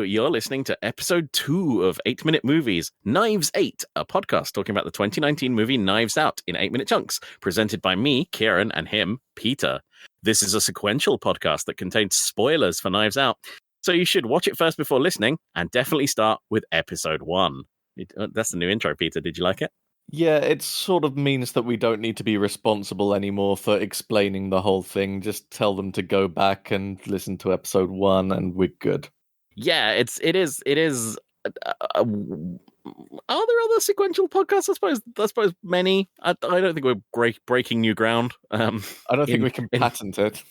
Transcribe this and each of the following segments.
you're listening to episode 2 of 8 Minute Movies, Knives 8, a podcast talking about the 2019 movie Knives Out in 8-minute chunks, presented by me, Kieran, and him, Peter. This is a sequential podcast that contains spoilers for Knives Out, so you should watch it first before listening, and definitely start with episode 1. That's the new intro, Peter. Did you like it? Yeah, it sort of means that we don't need to be responsible anymore for explaining the whole thing. Just tell them to go back and listen to episode 1 and we're good. Yeah, it is. Are there other sequential podcasts? I suppose many. I don't think we're breaking new ground. I don't think we can patent it.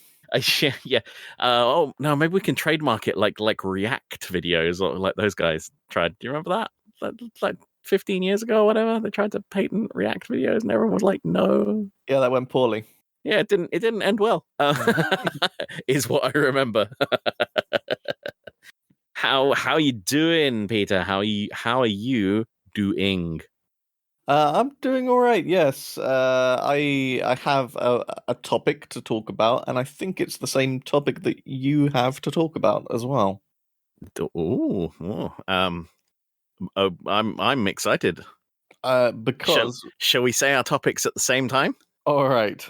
Yeah. Oh no, maybe we can trademark it like React videos or like those guys tried. Do you remember that? Like 15 years ago or whatever, they tried to patent React videos, and everyone was like, "No." Yeah, that went poorly. Yeah, it didn't end well. Is what I remember. How you doing, Peter? How are you doing? I'm doing all right. Yes, I have a topic to talk about, and I think it's the same topic that you have to talk about as well. I'm excited. Because shall we say our topics at the same time? All right.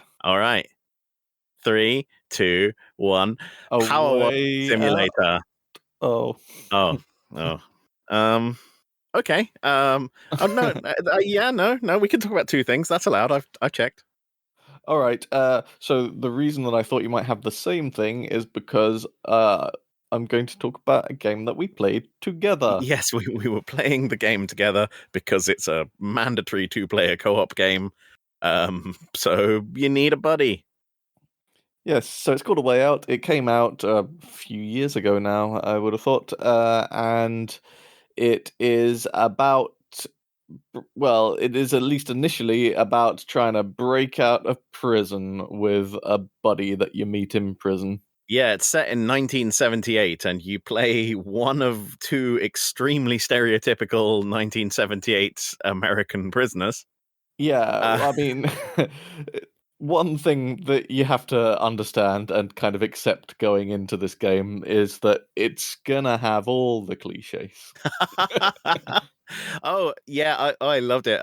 3, 2, 1. Power Simulator. Okay. No. We can talk about two things. That's allowed. I've checked. All right. So the reason that I thought you might have the same thing is because I'm going to talk about a game that we played together. Yes, we were playing the game together because it's a mandatory 2-player co-op game. So you need a buddy. Yes, so it's called A Way Out. It came out a few years ago now, I would have thought, and it is about, well, it is at least initially about trying to break out of prison with a buddy that you meet in prison. Yeah, it's set in 1978, and you play one of two extremely stereotypical 1978 American prisoners. Yeah, I mean... One thing that you have to understand and kind of accept going into this game is that it's gonna have all the cliches. Oh, yeah, I loved it.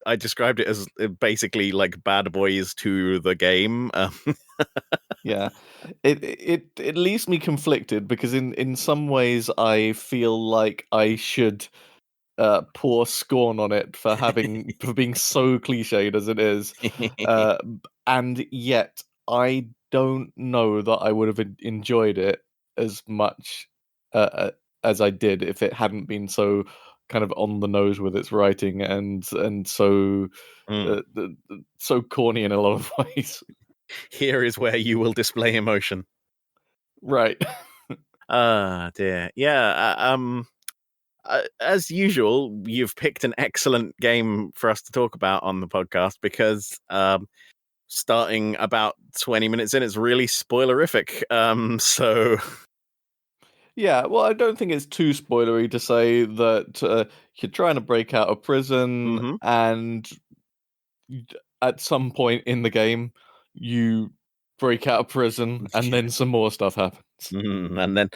I described it as basically like Bad Boys to the game. Yeah, it leaves me conflicted because in some ways I feel like I should pour scorn on it for being so cliched as it is, and yet I don't know that I would have enjoyed it as much as I did if it hadn't been so kind of on the nose with its writing and so so corny in a lot of ways. Here is where you will display emotion. Right. Dear. Yeah. As usual, you've picked an excellent game for us to talk about on the podcast because starting about 20 minutes in, it's really spoilerific. So... Yeah, well, I don't think it's too spoilery to say that you're trying to break out of prison, and at some point in the game, you break out of prison, and then some more stuff happens. And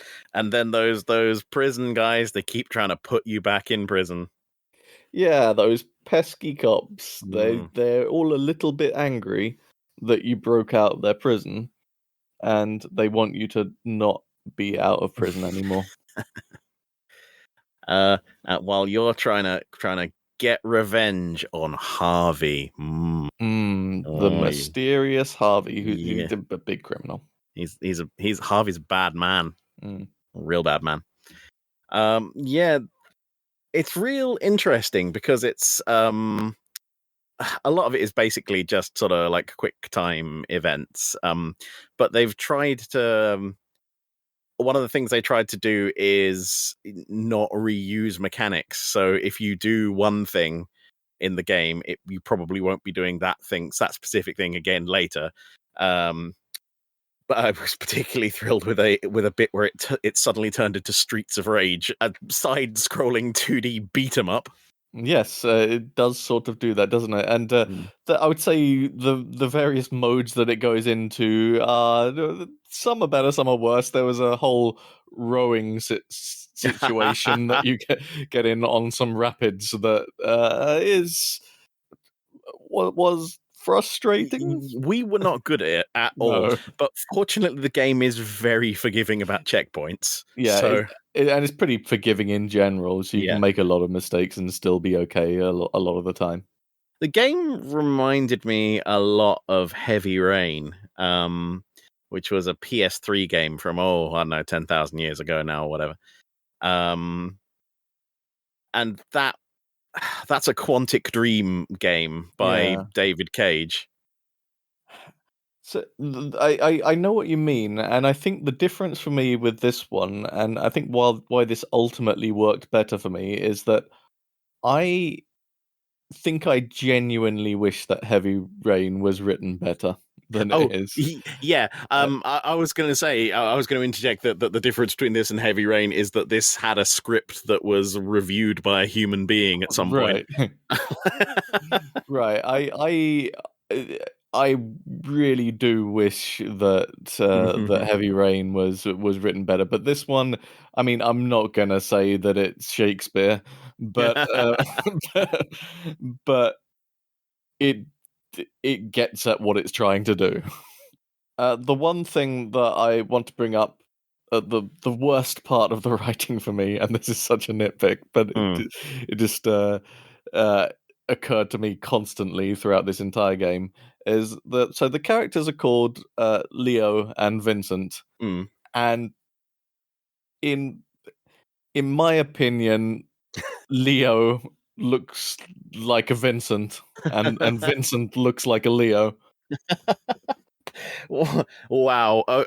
then those prison guys, they keep trying to put you back in prison. Yeah, those pesky cops. They're all a little bit angry that you broke out of their prison, and they want you to not be out of prison anymore. While you're trying to get revenge on Harvey. The mysterious Harvey, who's a big criminal. He's Harvey's a bad man. A real bad man. Yeah, it's real interesting because it's a lot of it is basically just sort of like quick time events. But they've tried to... one of the things they tried to do is not reuse mechanics. So if you do one thing in the game, you probably won't be doing that specific thing again later. But I was particularly thrilled with a bit where it suddenly turned into Streets of Rage, a side-scrolling 2D beat 'em up. Yes, it does sort of do that, doesn't it? And I would say the various modes that it goes into are some are better, some are worse. There was a whole rowing situation that you get in on some rapids that was frustrating. We were not good at it at all, No. but fortunately the game is very forgiving about checkpoints. Yeah, So and it's pretty forgiving in general, so you can make a lot of mistakes and still be okay a lot of the time. The game reminded me a lot of Heavy Rain, which was a PS3 game from, I don't know, 10,000 years ago now or whatever. And that's a Quantic Dream game by David Cage. So I know what you mean, and I think the difference for me with this one, and I think why this ultimately worked better for me, is that I think I genuinely wish that Heavy Rain was written better than it is. Yeah. I was going to say, I was going to interject that the difference between this and Heavy Rain is that this had a script that was reviewed by a human being at some point. Right. I really do wish that that Heavy Rain was written better, but this one, I mean, I'm not gonna say that it's Shakespeare, but but it gets at what it's trying to do. The one thing that I want to bring up, the worst part of the writing for me, and this is such a nitpick, but it just occurred to me constantly throughout this entire game, is that so the characters are called Leo and Vincent, and in my opinion, Leo looks like a Vincent, and Vincent looks like a Leo. Wow,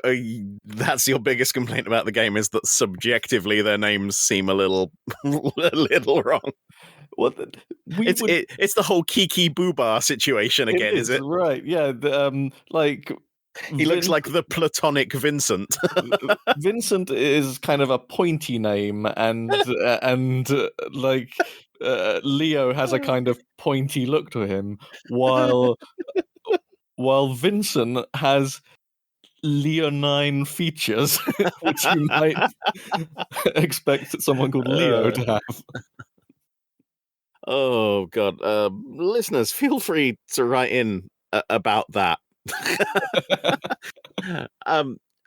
that's your biggest complaint about the game, is that subjectively their names seem a little wrong. Well, it's the whole Kiki Boobar situation again, is it? Right, yeah. Like he looks like the platonic Vincent. Vincent is kind of a pointy name, and like Leo has a kind of pointy look to him, while Vincent has leonine features, which you might expect someone called Leo to have. Oh God, listeners, feel free to write in about that.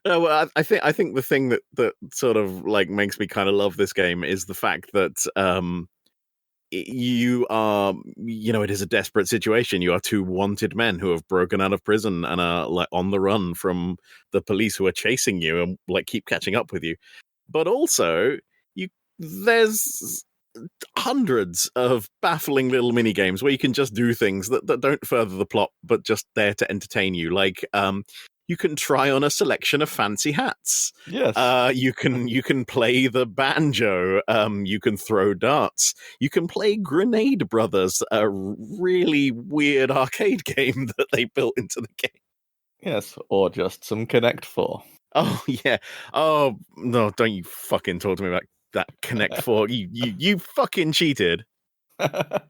No, I think the thing that sort of like makes me kind of love this game is the fact that you are, it is a desperate situation. You are two wanted men who have broken out of prison and are like on the run from the police who are chasing you and like keep catching up with you. But also, there's hundreds of baffling little mini games where you can just do things that don't further the plot but just there to entertain you, like you can try on a selection of fancy hats. Yes. You can play the banjo. You can throw darts. You can play Grenade Brothers, a really weird arcade game that they built into the game. Yes, or just some Connect 4. Oh yeah. Oh no! Don't you fucking talk to me about that Connect 4. You fucking cheated.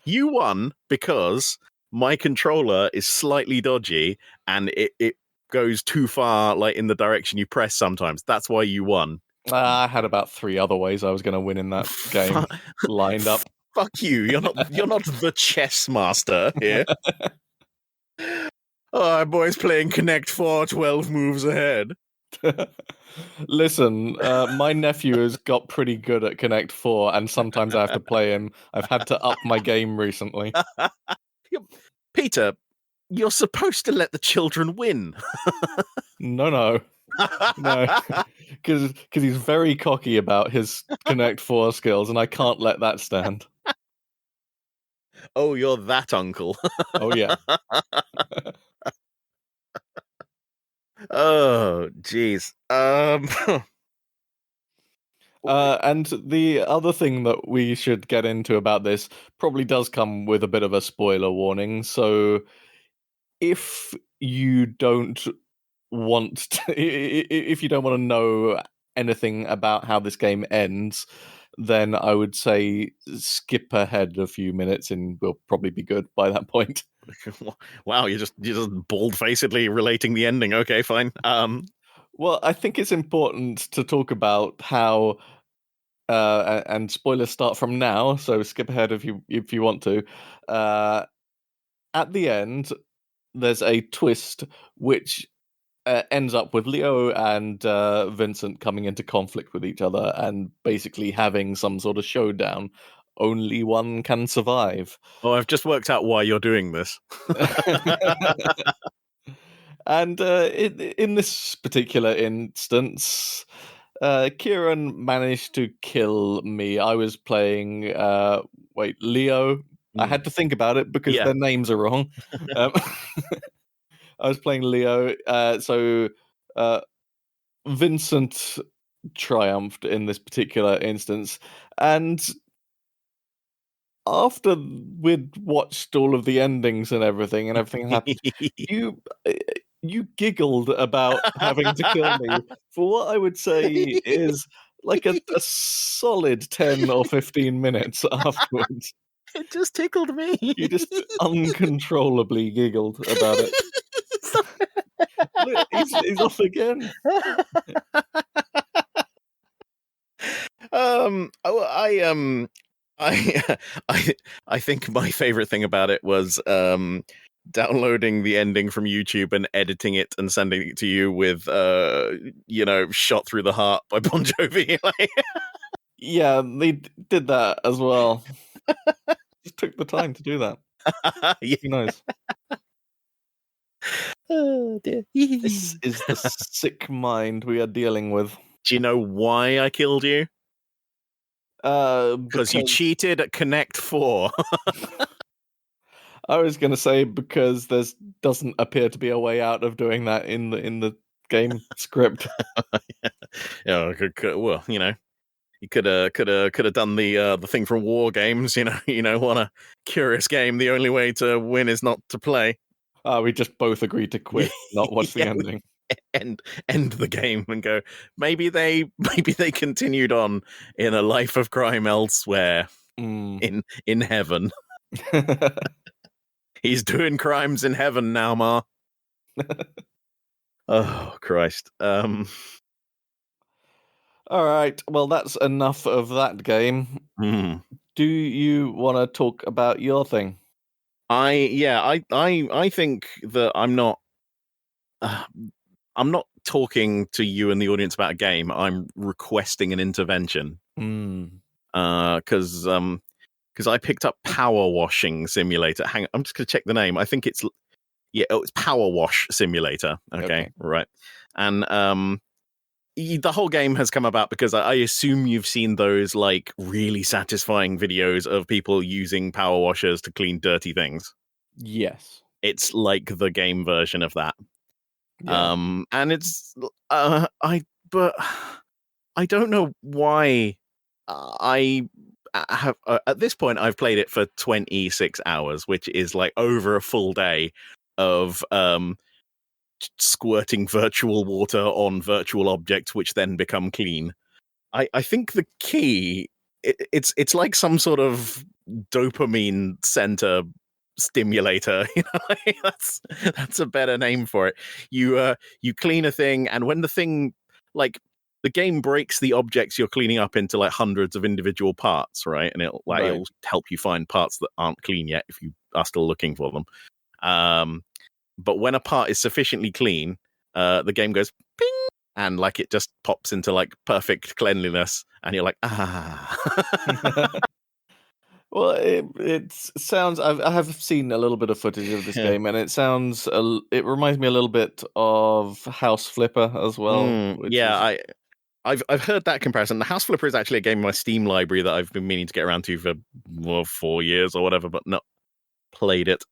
You won because my controller is slightly dodgy and it goes too far, like in the direction you press sometimes. That's why you won. I had about 3 other ways I was going to win in that game lined up. Fuck you! You're not the chess master here. Our boy's playing Connect 4, 12 moves ahead. Listen, my nephew has got pretty good at Connect 4, and sometimes I have to play him. I've had to up my game recently. Peter, you're supposed to let the children win. No. Because he's very cocky about his Connect 4 skills, and I can't let that stand. Oh, you're that uncle. Oh, yeah. Oh, jeez. And the other thing that we should get into about this probably does come with a bit of a spoiler warning. So if you don't want to, if you don't want to know anything about how this game ends, then I would say skip ahead a few minutes and we'll probably be good by that point. Wow, you're just bald-facedly relating the ending. Okay, fine. Well, I think it's important to talk about how, and spoilers start from now, so skip ahead if you want to. At the end, there's a twist which ends up with Leo and Vincent coming into conflict with each other and basically having some sort of showdown. Only one can survive. Oh, I've just worked out why you're doing this. And in this particular instance, Kieran managed to kill me. I was playing, Leo. I had to think about it because Yeah. their names are wrong. I was playing Leo, so Vincent triumphed in this particular instance, and after we'd watched all of the endings and everything happened, you giggled about having to kill me for what I would say is like a solid 10 or 15 minutes afterwards. It just tickled me. You just uncontrollably giggled about it. Look, he's off again. I think my favorite thing about it was downloading the ending from YouTube and editing it and sending it to you with "Shot Through the Heart" by Bon Jovi. Yeah, they did that as well. Just took the time to do that. Yeah. Nice. Oh dear. This is the sick mind we are dealing with. Do you know why I killed you? Because you cheated at Connect 4. I was going to say because there doesn't appear to be a way out of doing that in the game script. Yeah, well, you could have done the thing from War Games. On a curious game, the only way to win is not to play. We just both agreed to quit, not watch the ending. End the game and go. Maybe they continued on in a life of crime elsewhere in heaven. He's doing crimes in heaven now, Ma. Oh Christ. All right. Well, that's enough of that game. Do you want to talk about your thing? I think that I'm not talking to you and the audience about a game. I'm requesting an intervention. Because I picked up Power Washing Simulator. Hang on, I'm just going to check the name. I think it's Power Wash Simulator. Okay. Right. And the whole game has come about because I assume you've seen those like really satisfying videos of people using power washers to clean dirty things. Yes. It's like the game version of that. Yeah. And it's but I don't know why I have at this point I've played it for 26 hours, which is like over a full day of squirting virtual water on virtual objects which then become clean. I think the key it's like some sort of dopamine center stimulator. That's a better name for it. You clean a thing, and when the thing, like, the game breaks the objects you're cleaning up into like hundreds of individual parts, right? And it'll help you find parts that aren't clean yet if you are still looking for them. But when a part is sufficiently clean, the game goes ping, and like it just pops into like perfect cleanliness, and you're like, ah. Well, it sounds. I have seen a little bit of footage of this game, and it sounds. It reminds me a little bit of House Flipper as well. I've heard that comparison. The House Flipper is actually a game in my Steam library that I've been meaning to get around to for 4 years or whatever, but not played it.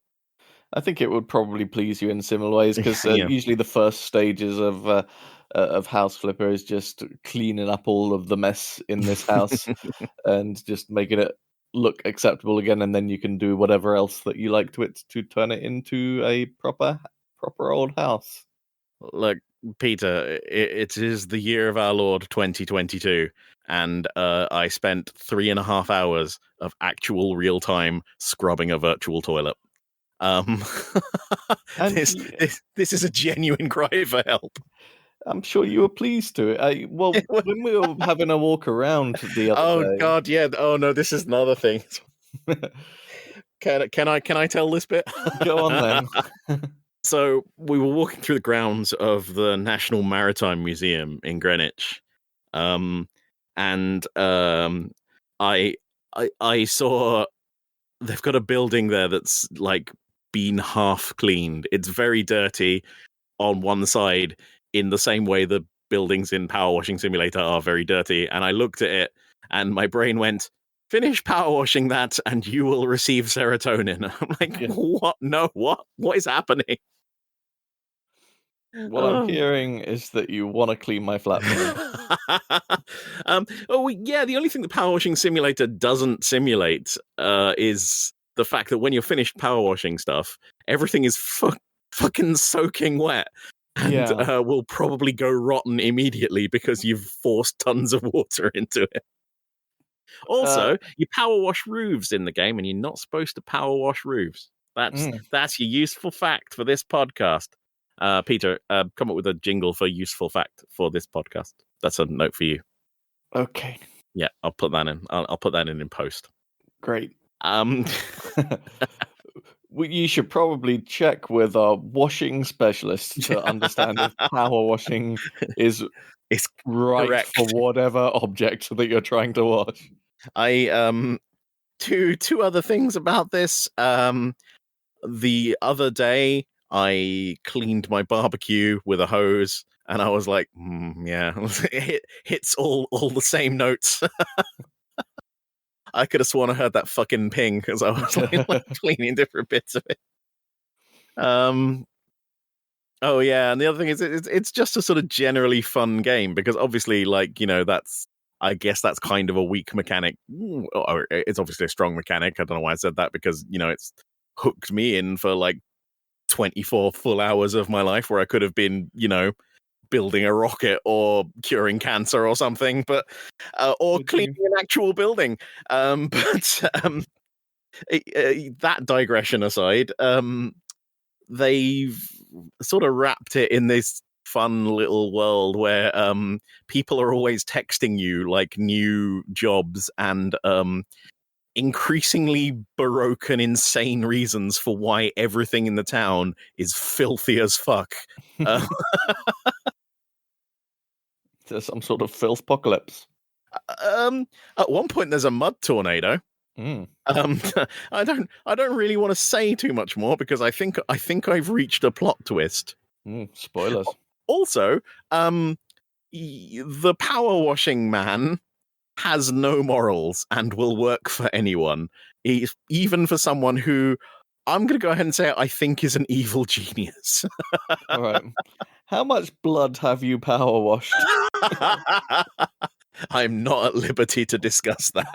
I think it would probably please you in similar ways because usually the first stages of House Flipper is just cleaning up all of the mess in this house and just making it look acceptable again, and then you can do whatever else that you like to it to turn it into a proper old house. Look, Peter, it is the year of our Lord 2022, and I spent 3.5 hours of actual real-time scrubbing a virtual toilet. And this is a genuine cry for help. I'm sure you were pleased to. Well, when we were having a walk around the other day. Oh God, yeah. Oh no, this is another thing. Can I tell this bit? Go on then. So we were walking through the grounds of the National Maritime Museum in Greenwich, and I saw they've got a building there that's like been half cleaned. It's very dirty on one side, in the same way the buildings in Power Washing Simulator are very dirty. And I looked at it, and my brain went, "Finish power washing that, and you will receive serotonin." I'm like, What? No, what? What is happening? What I'm hearing is that you want to clean my flat. Yeah, the only thing that Power Washing Simulator doesn't simulate is the fact that when you're finished power washing stuff, everything is fucking soaking wet and will probably go rotten immediately because you've forced tons of water into it. Also, you power wash roofs in the game, and you're not supposed to power wash roofs. That's your useful fact for this podcast. Peter, come up with a jingle for useful fact for this podcast. That's a note for you. Okay. Yeah, I'll put that in. I'll put that in post. Great. You should probably check with a washing specialist to understand if power washing is right correct for whatever object that you're trying to wash. Two other things about this. The other day, I cleaned my barbecue with a hose, and I was like, yeah, it hits all the same notes. I could have sworn I heard that fucking ping because I was like cleaning different bits of it. Oh yeah, and the other thing is it's just a sort of generally fun game because obviously, like, you know, I guess that's kind of a weak mechanic. Or it's obviously a strong mechanic. I don't know why I said that because, you know, it's hooked me in for like 24 full hours of my life where I could have been, you know, building a rocket or curing cancer or something, but or cleaning an actual building. That digression aside, they've sort of wrapped it in this fun little world where people are always texting you like new jobs and increasingly baroque and insane reasons for why everything in the town is filthy as fuck. There's some sort of filth apocalypse. At one point, there's a mud tornado. I don't really want to say too much more because I think I've reached a plot twist. Spoilers. Also, the power washing man has no morals and will work for anyone, even for someone who I'm going to go ahead and say I think is an evil genius. All right. How much blood have you power washed? I'm not at liberty to discuss that.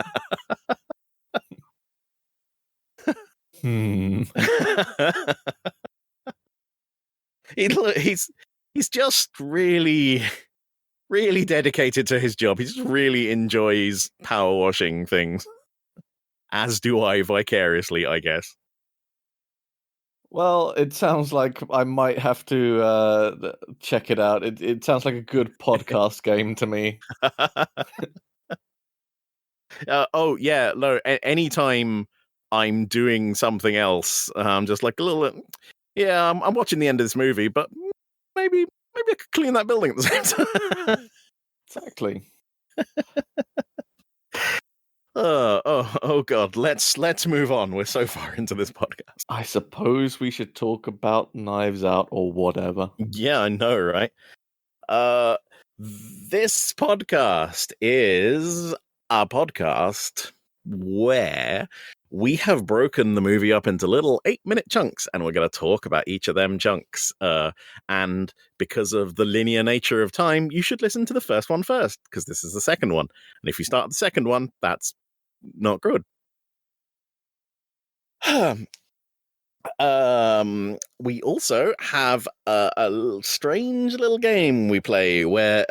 He's just really dedicated to his job. He just really enjoys power washing things. As do I vicariously, I guess. Well, it sounds like I might have to check it out. It sounds like a good podcast game to me. Oh yeah, no. Anytime I'm doing something else, I'm just like a little. Yeah, I'm watching the end of this movie, but maybe I could clean that building at the same time. Exactly. Oh God! Let's move on. We're so far into this podcast. I suppose we should talk about Knives Out or whatever. Yeah, I know, right? This podcast is a podcast where we have broken the movie up into little 8-minute chunks, and we're going to talk about each of them chunks. And because of the linear nature of time, you should listen to the first one first, because this is the second one. And if you start the second one, that's not good. We also have a strange little game we play where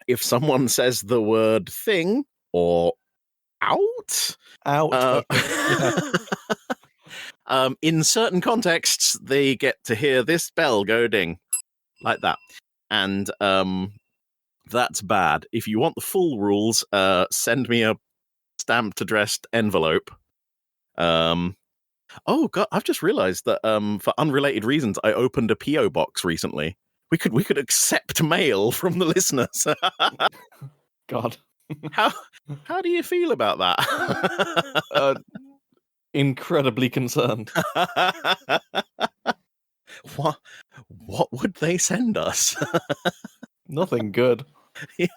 if someone says the word thing or out, in certain contexts, they get to hear this bell go ding like that. And that's bad. If you want the full rules, send me a stamped addressed envelope. Oh god, I've just realized that for unrelated reasons, I opened a PO box recently. We could accept mail from the listeners. God. How do you feel about that? Incredibly concerned. What would they send us? Nothing good. Yeah.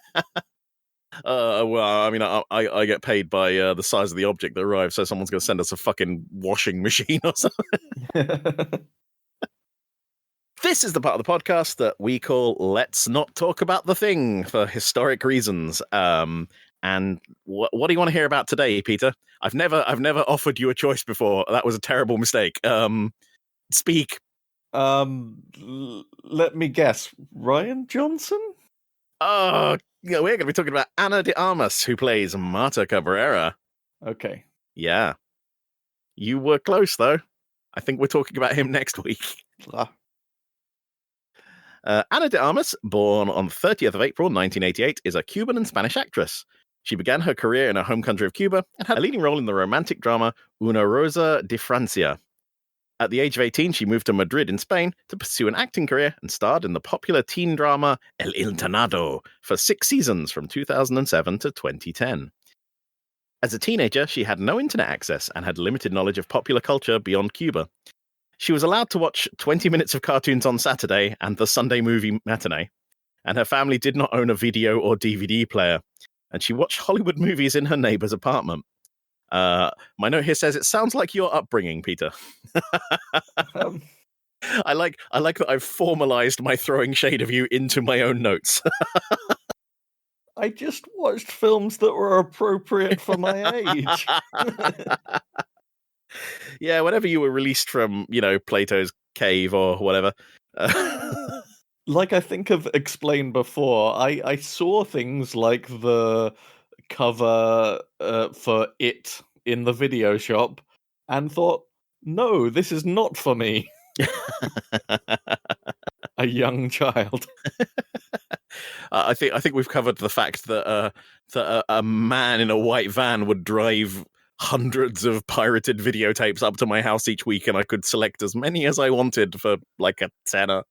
Well, I mean, I get paid by the size of the object that arrives, so someone's going to send us a fucking washing machine or something. This is the part of the podcast that we call "Let's Not Talk About the Thing" for historic reasons. And what do you want to hear about today, Peter? I've never offered you a choice before. That was a terrible mistake. Speak. Let me guess. Rian Johnson? Oh, yeah, we're going to be talking about Ana de Armas, who plays Marta Cabrera. Okay. Yeah. You were close, though. I think we're talking about him next week. Ana de Armas, born on 30th of April 1988, is a Cuban and Spanish actress. She began her career in her home country of Cuba and had a leading role in the romantic drama Una Rosa de Francia. At the age of 18, she moved to Madrid in Spain to pursue an acting career and starred in the popular teen drama El Internado for 6 seasons from 2007 to 2010. As a teenager, she had no internet access and had limited knowledge of popular culture beyond Cuba. She was allowed to watch 20 minutes of cartoons on Saturday and the Sunday movie matinee, and her family did not own a video or DVD player, and she watched Hollywood movies in her neighbor's apartment. My note here says it sounds like your upbringing, Peter. I like that I've formalized my throwing shade of you into my own notes. I just watched films that were appropriate for my age. Yeah, whenever you were released from, Plato's cave or whatever. Like I think I've explained before, I saw things like the cover for It in the video shop and thought, no, this is not for me. A young child. I think we've covered the fact that a man in a white van would drive hundreds of pirated videotapes up to my house each week, and I could select as many as I wanted for like a tenner.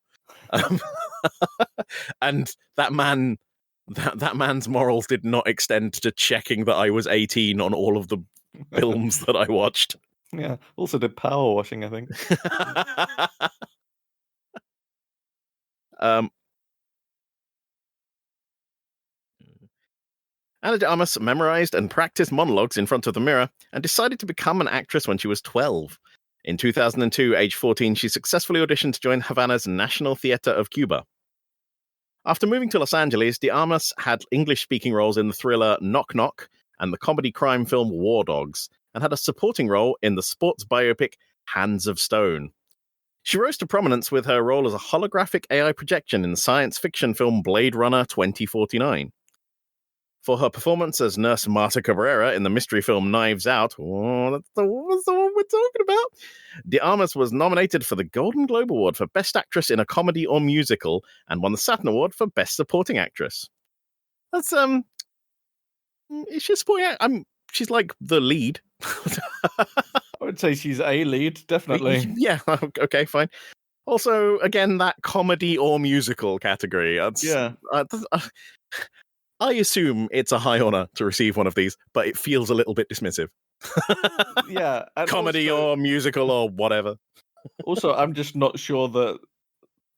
And that man's morals did not extend to checking that I was 18 on all of the films that I watched. Yeah, also did power washing, I think. Ana de Armas memorized and practiced monologues in front of the mirror and decided to become an actress when she was 12. In 2002, age 14, she successfully auditioned to join Havana's National Theatre of Cuba. After moving to Los Angeles, de Armas had English-speaking roles in the thriller Knock Knock and the comedy crime film War Dogs, and had a supporting role in the sports biopic Hands of Stone. She rose to prominence with her role as a holographic AI projection in the science fiction film Blade Runner 2049. For her performance as Nurse Marta Cabrera in the mystery film Knives Out, that's the one we're talking about, de Armas was nominated for the Golden Globe Award for Best Actress in a Comedy or Musical and won the Saturn Award for Best Supporting Actress. That's, is she a supporting she's like the lead. I would say she's a lead, definitely. Yeah, okay, fine. Also, again, that comedy or musical category. Yeah. I assume it's a high honor to receive one of these, but it feels a little bit dismissive. Yeah. Comedy or musical or whatever. Also, I'm just not sure that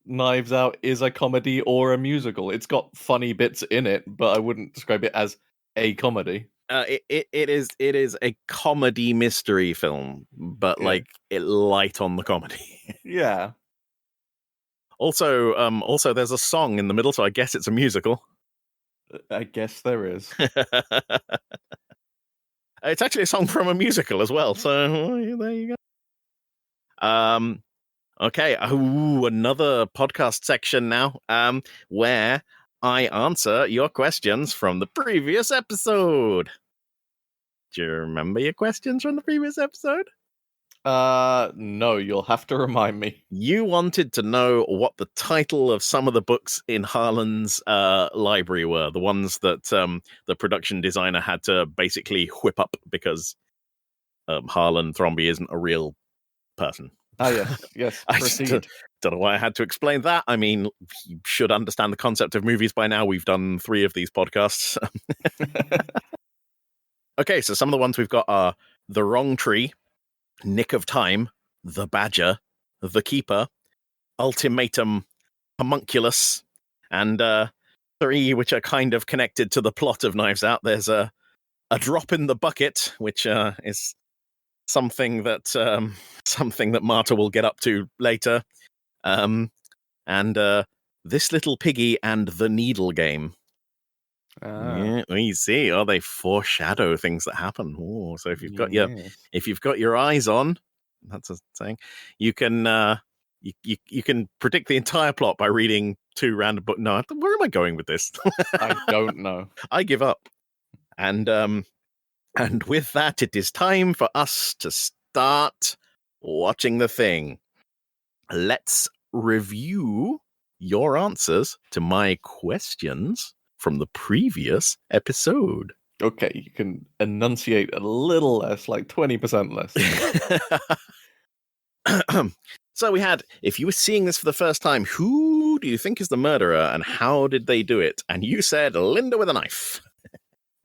Knives Out is a comedy or a musical. It's got funny bits in it, but I wouldn't describe it as a comedy. It is a comedy mystery film, but like it light on the comedy. Yeah. Also, there's a song in the middle, so I guess it's a musical. I guess there is. It's actually a song from a musical as well, so there you go. Okay, another podcast section now, where I answer your questions from the previous episode. Do you remember your questions from the previous episode? No, you'll have to remind me. You wanted to know what the title of some of the books in Harlan's library were, the ones that the production designer had to basically whip up because Harlan Thrombey isn't a real person. Ah, yes. I Proceed. don't know why I had to explain that. I mean, you should understand the concept of movies by now. We've done 3 of these podcasts. Okay, so some of the ones we've got are The Wrong Tree, Nick of Time, The Badger, The Keeper, Ultimatum, Homunculus, and 3 which are kind of connected to the plot of Knives Out. There's a Drop in the Bucket, which is something that Marta will get up to later, and This Little Piggy and The Needle Game. Yeah, well, you see, they foreshadow things that happen. Oh, so if you've got your eyes on, that's a saying, you can you can predict the entire plot by reading 2 random books. No, where am I going with this? I don't know. I give up. And with that, it is time for us to start watching The Thing. Let's review your answers to my questions from the previous episode. Okay, you can enunciate a little less, like 20% less. So we had, if you were seeing this for the first time, who do you think is the murderer and how did they do it? And you said Linda with a knife.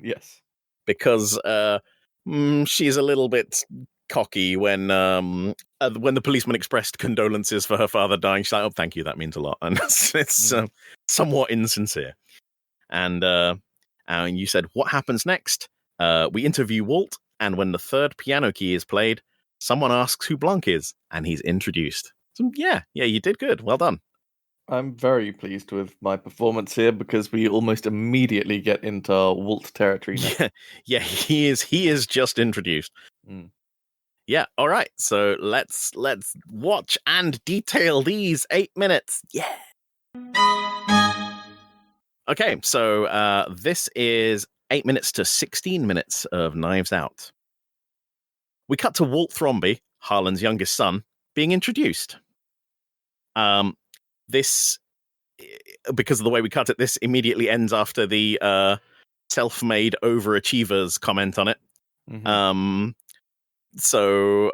Yes. Because she's a little bit cocky when the policeman expressed condolences for her father dying. She's like, oh, thank you, that means a lot. And it's somewhat insincere. And you said, what happens next? We interview Walt, and when the 3rd piano key is played, someone asks who Blanc is, and he's introduced. So, yeah, you did good. Well done. I'm very pleased with my performance here because we almost immediately get into Walt territory now. Yeah, he is just introduced. Yeah, all right. So let's watch and detail these 8 minutes. Yeah. Okay, so this is 8 minutes to 16 minutes of Knives Out. We cut to Walt Thrombey, Harlan's youngest son, being introduced. This, because of the way we cut it, this immediately ends after the self-made overachievers comment on it. Mm-hmm. So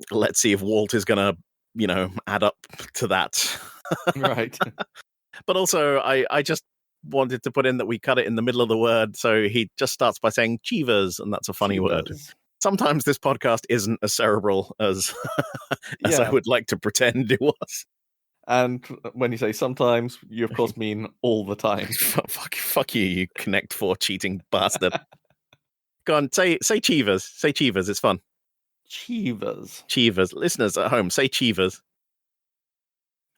let's see if Walt is going to, add up to that. Right. But also, I just wanted to put in that we cut it in the middle of the word, so he just starts by saying Cheevers, and that's a funny word. Sometimes this podcast isn't as cerebral as I would like to pretend it was. And when you say sometimes, you of course mean all the time. Fuck you, you Connect 4 cheating bastard. Go on, say Cheevers. Say Cheevers, it's fun. Cheevers. Listeners at home, say Cheevers.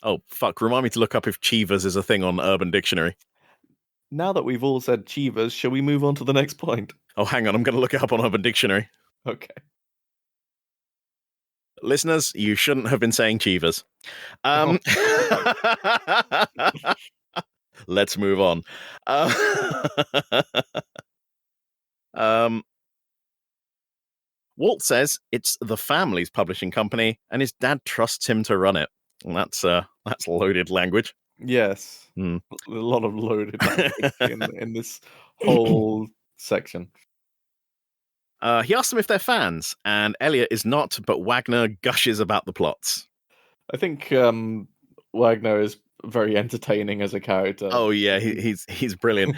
Oh, fuck. Remind me to look up if Cheevers is a thing on Urban Dictionary. Now that we've all said Cheevers, shall we move on to the next point? Oh, hang on. I'm going to look it up on Urban Dictionary. Okay. Listeners, you shouldn't have been saying Cheevers. Let's move on. Walt says it's the family's publishing company, and his dad trusts him to run it. And that's loaded language. Yes, a lot of loaded language in this whole section. He asks them if they're fans, and Elliot is not, but Wagner gushes about the plots. I think Wagner is very entertaining as a character. Oh yeah, he's brilliant.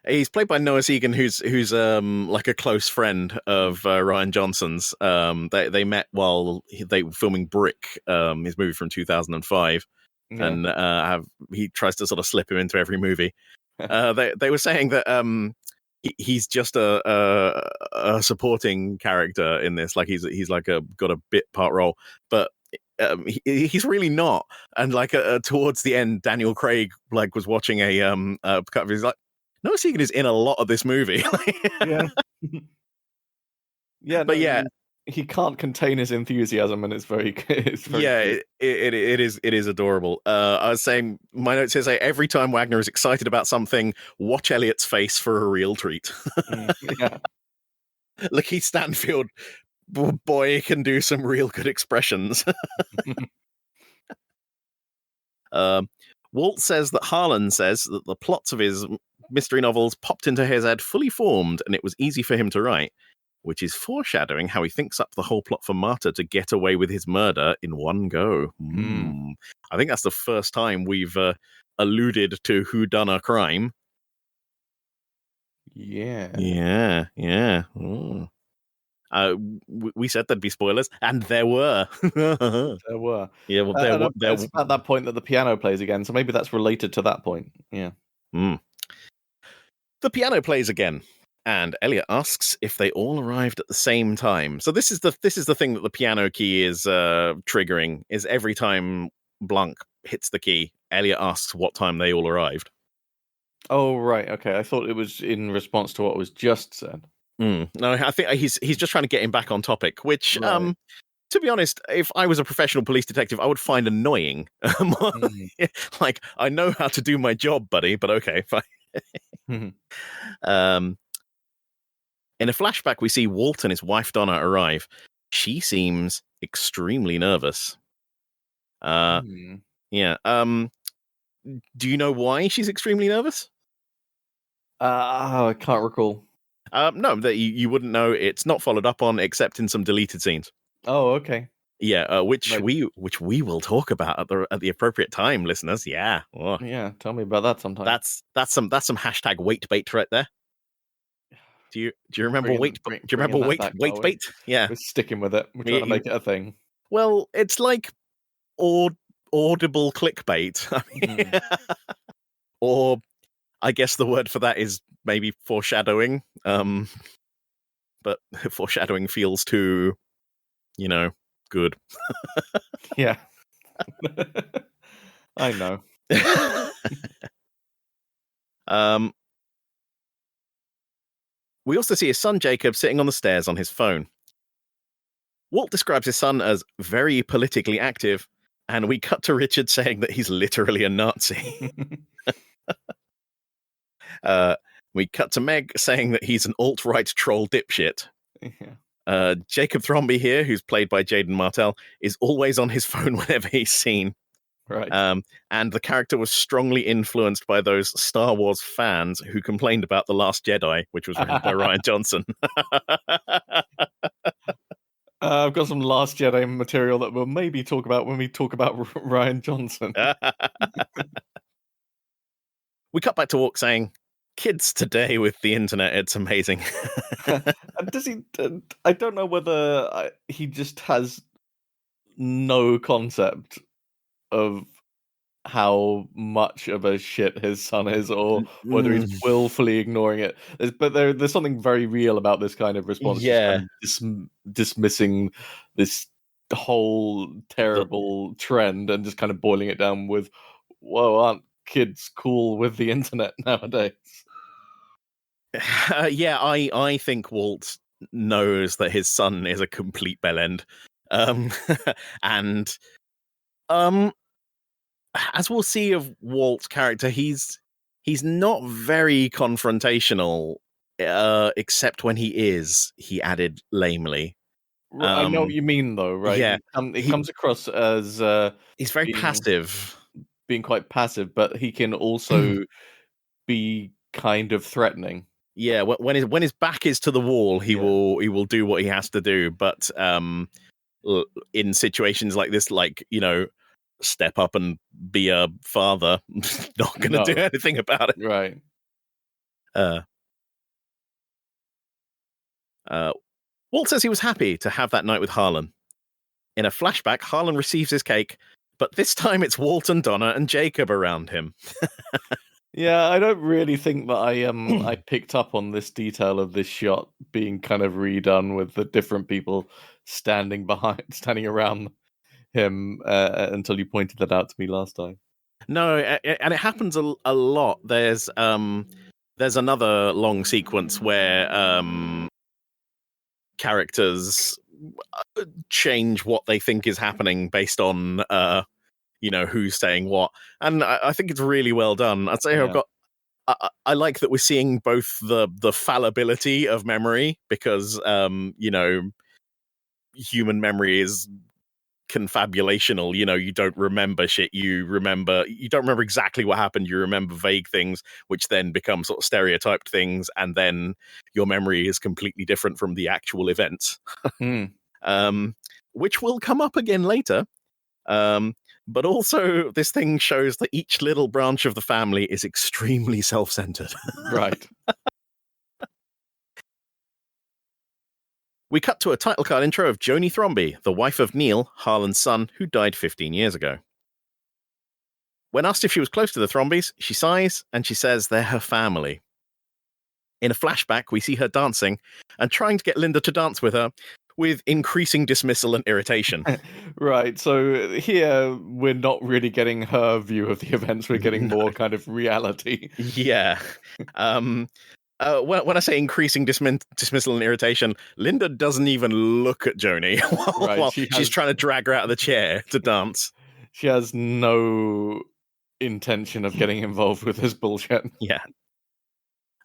He's played by Noah Segan, who's like a close friend of Rian Johnson's. They met while they were filming Brick, his movie from 2005, and he tries to sort of slip him into every movie. They were saying that he's just a supporting character in this, like he's like got a bit part role, but he's really not. And like towards the end, Daniel Craig like was watching a cut. He's like, Noah Segan is in a lot of this movie. Yeah. Yeah, but he can't contain his enthusiasm, and it's very cute. It is adorable. I was saying, my notes here say every time Wagner is excited about something, watch Elliot's face for a real treat. Yeah. Lakeith Stanfield, boy, he can do some real good expressions. Walt says that Harlan says that the plots of his mystery novels popped into his head fully formed, and it was easy for him to write, which is foreshadowing how he thinks up the whole plot for Marta to get away with his murder in one go. I think that's the first time we've alluded to who done a crime. Yeah. We said there'd be spoilers, and there were. There were. Yeah, well, it's at that point that the piano plays again, so maybe that's related to that point. Yeah. The piano plays again, and Elliot asks if they all arrived at the same time. So this is the thing that the piano key is triggering. Is every time Blanc hits the key, Elliot asks what time they all arrived. Oh right, okay. I thought it was in response to what was just said. No, I think he's just trying to get him back on topic, which, right. To be honest, if I was a professional police detective, I would find annoying. Like, I know how to do my job, buddy, but okay, fine. In a flashback, we see Walt and his wife Donna arrive. She seems extremely nervous. Yeah. Do you know why she's extremely nervous? I can't recall. No, that you wouldn't know. It's not followed up on except in some deleted scenes. Oh, okay. Yeah, which we will talk about at the appropriate time, listeners. Yeah. Oh. Yeah, tell me about that sometime. That's some hashtag wait bait right there. Do you remember wait bait? Yeah. We're sticking with it. We're trying to make it a thing. Well, it's like audible clickbait. Or I guess the word for that is maybe foreshadowing. But foreshadowing feels too, good. Yeah. I know. We also see his son Jacob sitting on the stairs on his phone. Walt describes his son as very politically active, and we cut to Richard saying that he's literally a Nazi. We cut to Meg saying that he's an alt-right troll dipshit. Yeah. Jacob Thromby here, who's played by Jaden Martell, is always on his phone whenever he's seen. Right. And the character was strongly influenced by those Star Wars fans who complained about The Last Jedi, which was written by Rian Johnson. I've got some Last Jedi material that we'll maybe talk about when we talk about Rian Johnson. We cut back to Walk saying, kids today with the internet, it's amazing. Does he? I don't know whether he just has no concept of how much of a shit his son is, or whether he's willfully ignoring it. But there's something very real about this kind of response. Yeah, just kind of dismissing this whole terrible trend and just kind of boiling it down with, "Whoa, aren't kids cool with the internet nowadays?" Yeah, I think Walt knows that his son is a complete bellend, and as we'll see of Walt's character, he's not very confrontational, except when he is. He added lamely. I know what you mean, though, right? Yeah, he comes across as he's very passive, being quite passive, but he can also be kind of threatening. Yeah, when his back is to the wall, he will do what he has to do. But in situations like this, like, step up and be a father, not going to do anything about it. Right. Walt says he was happy to have that night with Harlan. In a flashback, Harlan receives his cake, but this time it's Walt and Donna and Jacob around him. Yeah, I don't really think that I picked up on this detail of this shot being kind of redone with the different people standing around him until you pointed that out to me last time. No, and it happens a lot. There's another long sequence where characters change what they think is happening based on who's saying what. And I think it's really well done. I'd say I like that we're seeing both the fallibility of memory, because human memory is confabulational. You don't remember shit. You don't remember exactly what happened. You remember vague things, which then become sort of stereotyped things, and then your memory is completely different from the actual events. Which will come up again later. But also, this thing shows that each little branch of the family is extremely self-centered. Right. We cut to a title card intro of Joni Thromby, the wife of Neil, Harlan's son, who died 15 years ago. When asked if she was close to the Thrombys, she sighs and she says they're her family. In a flashback, we see her dancing and trying to get Linda to dance with her, with increasing dismissal and irritation. Right, so here we're not really getting her view of the events, we're getting more kind of reality. Yeah. When I say increasing dismissal and irritation, Linda doesn't even look at Joni while she's trying to drag her out of the chair to dance. She has no intention of getting involved with this bullshit. Yeah.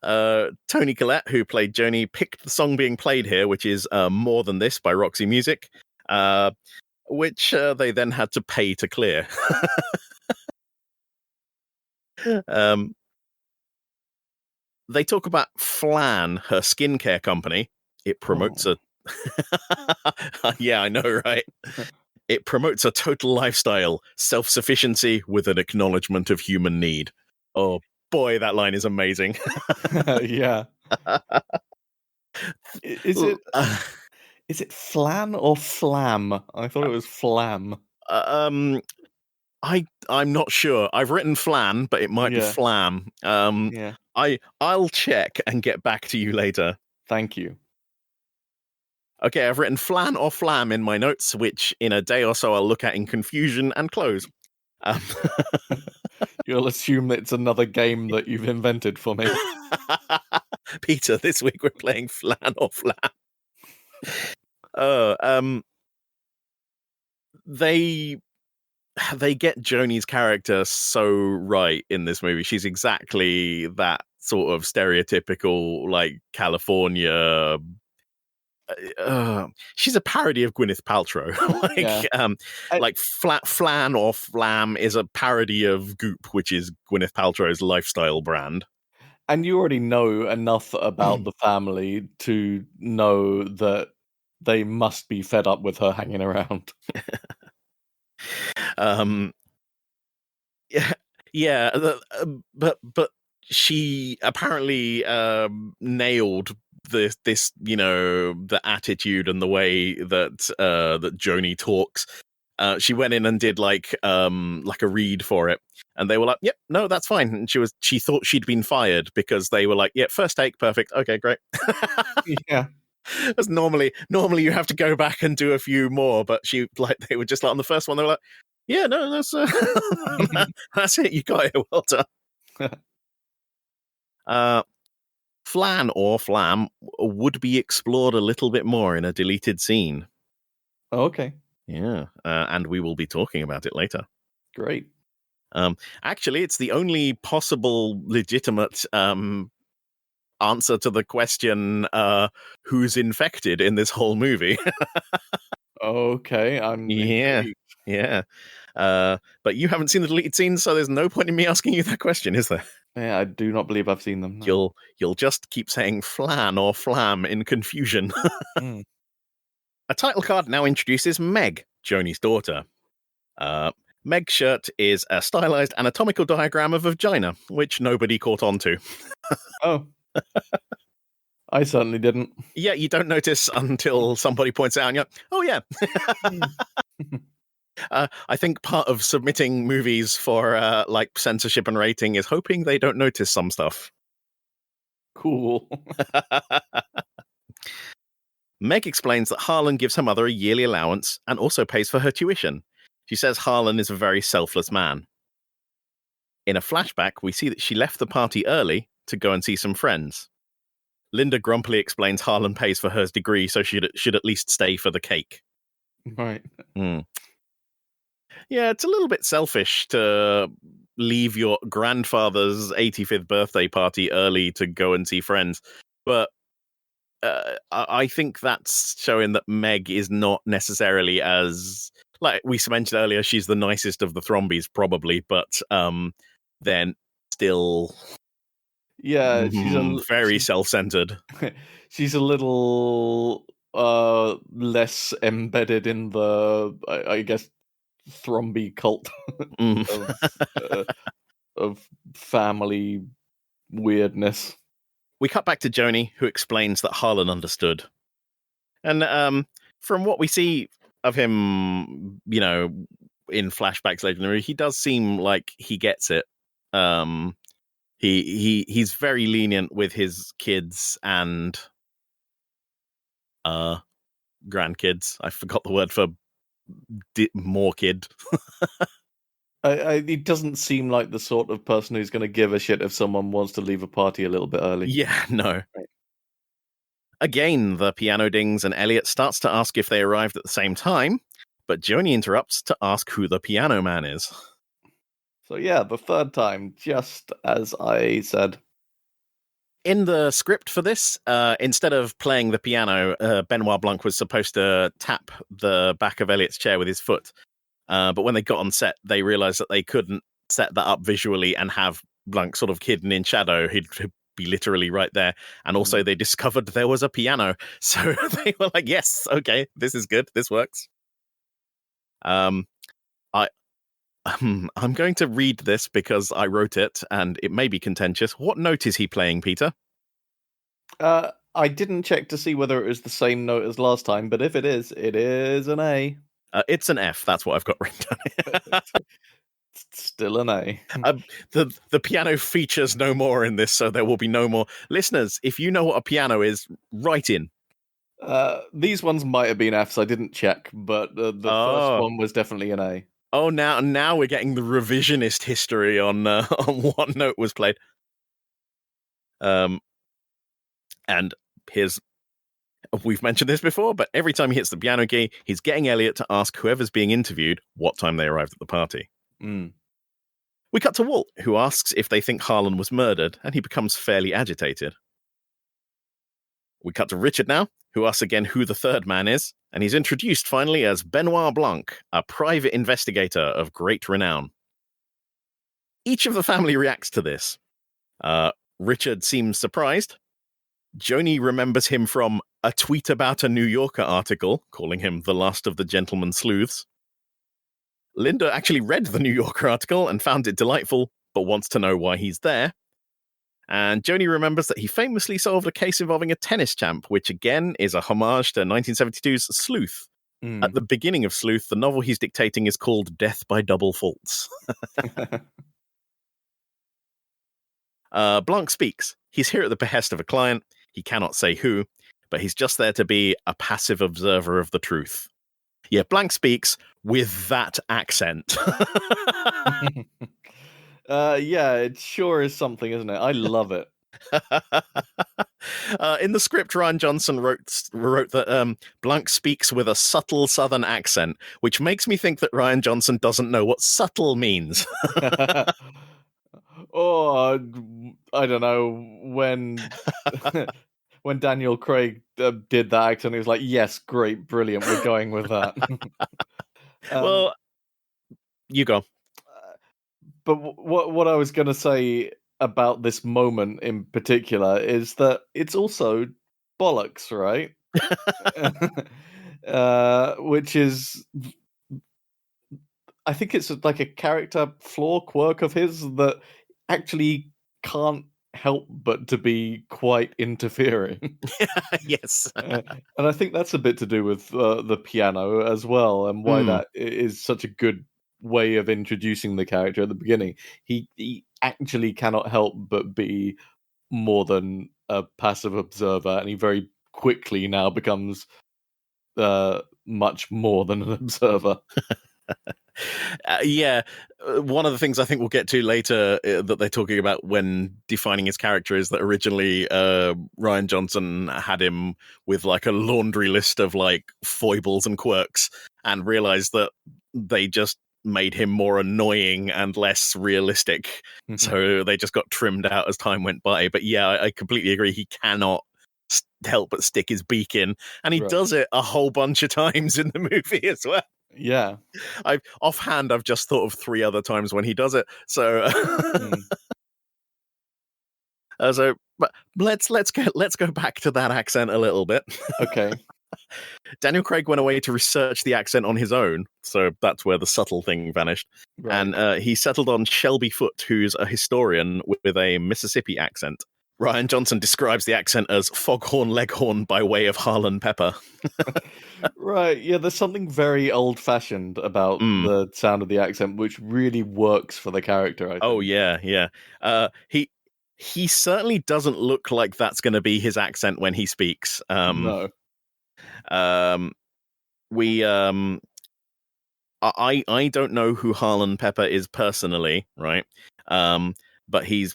Toni Collette, who played Joni, picked the song being played here, which is More Than This by Roxy Music, which they then had to pay to clear. They talk about Flan, her skincare company. It promotes yeah, I know, right? It promotes a total lifestyle, self-sufficiency with an acknowledgement of human need. Oh boy, that line is amazing. Yeah. Is it flan or flam? I thought it was flam. I'm not sure. I've written flan, but it might be flam. I'll check and get back to you later. Thank you. Okay, I've written flan or flam in my notes, which in a day or so I'll look at in confusion and close. You'll assume that it's another game that you've invented for me. Peter, this week we're playing flan or flam. They get Joni's character so right in this movie. She's exactly that sort of stereotypical, like, California. She's a parody of Gwyneth Paltrow. Like Flan or Flam is a parody of Goop, which is Gwyneth Paltrow's lifestyle brand. And you already know enough about the family to know that they must be fed up with her hanging around. But she apparently nailed this the attitude and the way that that Joni talks. She went in and did like a read for it, and they were like, "Yep, no, that's fine." And she thought she'd been fired because they were like, "Yeah, first take, perfect, okay, great." Yeah. Because normally you have to go back and do a few more, but they were just like on the first one, they were like, "Yeah, no, that's that's it, you got it, well done." Flan or Flam would be explored a little bit more in a deleted scene. Oh, okay. Yeah, and we will be talking about it later. Great. Actually, it's the only possible legitimate answer to the question, who's infected in this whole movie. Okay, I'm intrigued. Yeah. But you haven't seen the deleted scenes, so there's no point in me asking you that question, is there? Yeah, I do not believe I've seen them. No. You'll just keep saying flan or flam in confusion. A title card now introduces Meg, Joni's daughter. Meg's shirt is a stylized anatomical diagram of a vagina, which nobody caught on to. Oh. I certainly didn't. Yeah, you don't notice until somebody points it out and you're, oh yeah. I think part of submitting movies for like censorship and rating is hoping they don't notice some stuff. Cool. Meg explains that Harlan gives her mother a yearly allowance and also pays for her tuition. She says Harlan is a very selfless man. In a flashback, we see that she left the party early to go and see some friends. Linda grumpily explains Harlan pays for her degree, so she should at least stay for the cake. Right. Yeah, it's a little bit selfish to leave your grandfather's 85th birthday party early to go and see friends. But I think that's showing that Meg is not necessarily as, like we mentioned earlier, she's the nicest of the Thrombies, probably, but then still she's very self-centered. She's a little less embedded in the, I guess, Thromby cult of family weirdness. We cut back to Joni, who explains that Harlan understood. And from what we see of him, in flashbacks later in the movie, he does seem like he gets it. He's very lenient with his kids and grandkids. I forgot the word for more kid. He doesn't seem like the sort of person who's going to give a shit if someone wants to leave a party a little bit early. Yeah, no. Right. Again, the piano dings and Elliot starts to ask if they arrived at the same time, but Joni interrupts to ask who the piano man is. So yeah, the third time, just as I said. In the script for this, instead of playing the piano, Benoit Blanc was supposed to tap the back of Elliot's chair with his foot. But when they got on set, they realized that they couldn't set that up visually and have Blanc sort of hidden in shadow. He'd be literally right there. And also they discovered there was a piano. So they were like, yes, okay, this is good. This works. I'm going to read this because I wrote it and it may be contentious. What note is he playing, Peter? I didn't check to see whether it was the same note as last time, but if it is an A. It's an F. That's what I've got written down. Still an A. The piano features no more in this, so there will be no more. Listeners, if you know what a piano is, write in. These ones might have been Fs. I didn't check, but the first one was definitely an A. Oh, now we're getting the revisionist history on what note was played. And we've mentioned this before, but every time he hits the piano key, he's getting Elliot to ask whoever's being interviewed what time they arrived at the party. We cut to Walt, who asks if they think Harlan was murdered, and he becomes fairly agitated. We cut to Richard now, who asks again who the third man is, and he's introduced finally as Benoit Blanc, a private investigator of great renown. Each of the family reacts to this. Richard seems surprised. Joni remembers him from a tweet about a New Yorker article, calling him the last of the gentleman sleuths. Linda actually read the New Yorker article and found it delightful, but wants to know why he's there. And Joni remembers that he famously solved a case involving a tennis champ, which again is a homage to 1972's Sleuth. At the beginning of Sleuth, the novel he's dictating is called Death by Double Faults. Blanc speaks. He's here at the behest of a client. He cannot say who, but he's just there to be a passive observer of the truth. Yeah, Blanc speaks with that accent. Yeah, it sure is something, isn't it? I love it. In the script, Ryan Johnson wrote that Blanc speaks with a subtle southern accent, which makes me think that Ryan Johnson doesn't know what subtle means. Or, I don't know, when Daniel Craig did that accent, he was like, yes, great, brilliant, we're going with that. Well, you go. But what I was going to say about this moment in particular is that it's also bollocks, right? Which is, I think it's like a character flaw, quirk of his that actually can't help but to be quite interfering. Yes. And I think that's a bit to do with the piano as well, and why that is such a good way of introducing the character at the beginning. He actually cannot help but be more than a passive observer, and he very quickly now becomes much more than an observer. Yeah, one of the things I think we'll get to later that they're talking about when defining his character is that originally Rian Johnson had him with like a laundry list of like foibles and quirks, and realized that they just made him more annoying and less realistic. So they just got trimmed out as time went by. But yeah, I completely agree. He cannot help but stick his beak in, and he does it a whole bunch of times in the movie as well. Yeah. I've just thought of 3 other times when he does it. So, but let's go back to that accent a little bit. Okay. Daniel Craig went away to research the accent on his own, so that's where the subtle thing vanished. Right. And he settled on Shelby Foote, who's a historian with a Mississippi accent. Rian Johnson describes the accent as foghorn leghorn by way of Harlan Pepper. Right, yeah, there's something very old-fashioned about the sound of the accent, which really works for the character, I think. Oh, yeah. He certainly doesn't look like that's going to be his accent when he speaks. No. I don't know who Harlan Pepper is personally, right? But he's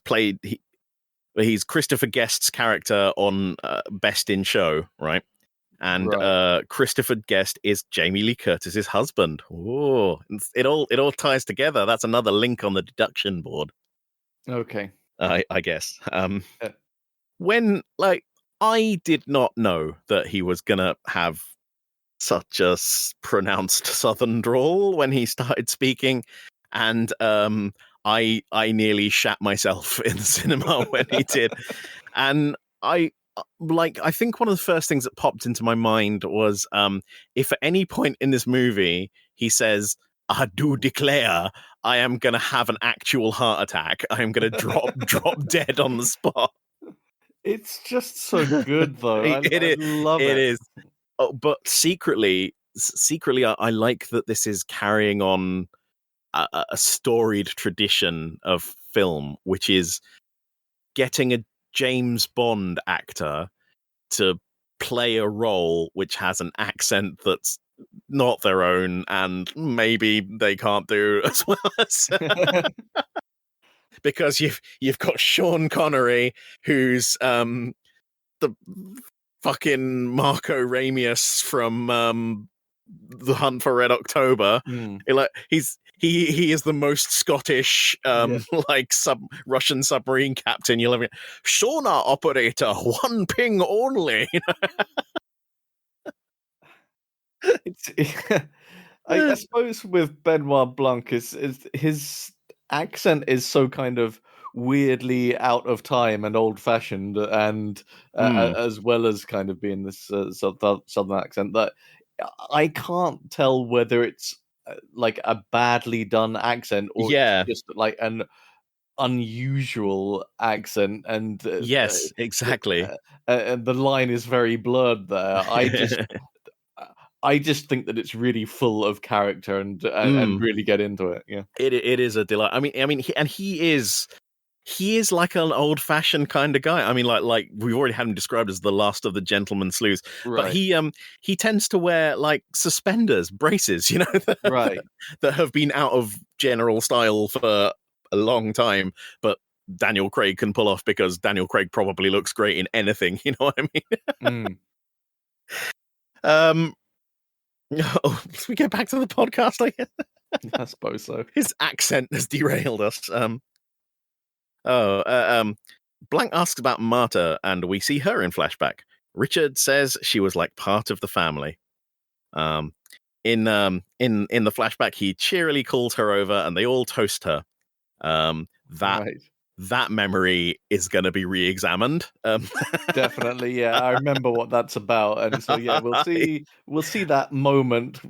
Christopher Guest's character on Best in Show, right? And Christopher Guest is Jamie Lee Curtis's husband. Oh, it all ties together. That's another link on the deduction board. Okay. I guess. When I did not know that he was gonna have such a pronounced Southern drawl when he started speaking, and I nearly shat myself in the cinema when he did, and I think one of the first things that popped into my mind was if at any point in this movie he says, "I do declare I am going to have an actual heart attack. I am going to drop dead on the spot." It's just so good, though. I love it. It is. Oh, but secretly, I like that this is carrying on a storied tradition of film, which is getting a James Bond actor to play a role which has an accent that's not their own, and maybe they can't do as well as because you've got Sean Connery, who's the fucking Marco Ramius from The Hunt for Red October. He is the most Scottish Russian submarine captain you'll ever. Sonar operator, 1 ping only. I suppose with Benoit Blanc is his accent is so kind of weirdly out of time and old-fashioned, and as well as kind of being this southern accent, that I can't tell whether it's like a badly done accent or it's just like an unusual accent, and yes, exactly. And the line is very blurred there. I just think that it's really full of character and really get into it. Yeah, it is a delight. I mean, he is like an old-fashioned kind of guy. I mean, like we've already had him described as the last of the gentleman sleuths, but he tends to wear like suspenders, braces, that have been out of general style for a long time, but Daniel Craig can pull off because Daniel Craig probably looks great in anything. You know what I mean? Should we get back to the podcast? I suppose so. His accent has derailed us. Blank asks about Marta, and we see her in flashback. Richard says she was like part of the family. In the flashback, he cheerily calls her over, and they all toast her. That memory is going to be re-examined. Definitely, yeah. I remember what that's about, and so yeah, we'll see that moment